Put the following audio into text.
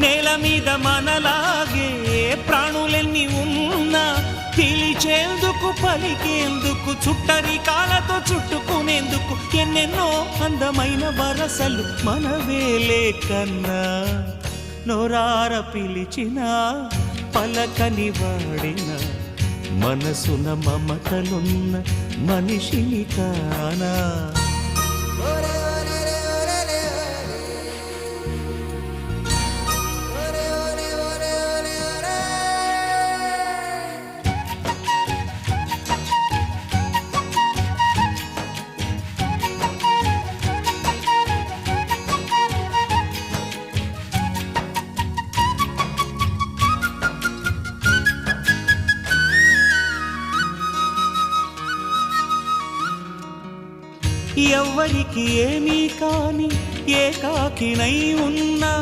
నేల మీద మనలాగే ప్రాణులెన్ని ఉన్నా పిలిచేందుకు పలికేందుకు చుట్టరికాలతో చుట్టుకునేందుకు ఎన్నెన్నో అందమైన వరసలు మనవేలే కన్నా నోరార పిలిచిన పలకని వాడిన మనసున మమతలున్న మనిషిని కానా ఎవ్వరికి ఏమీ కాని ఏకాకినై ఉన్నా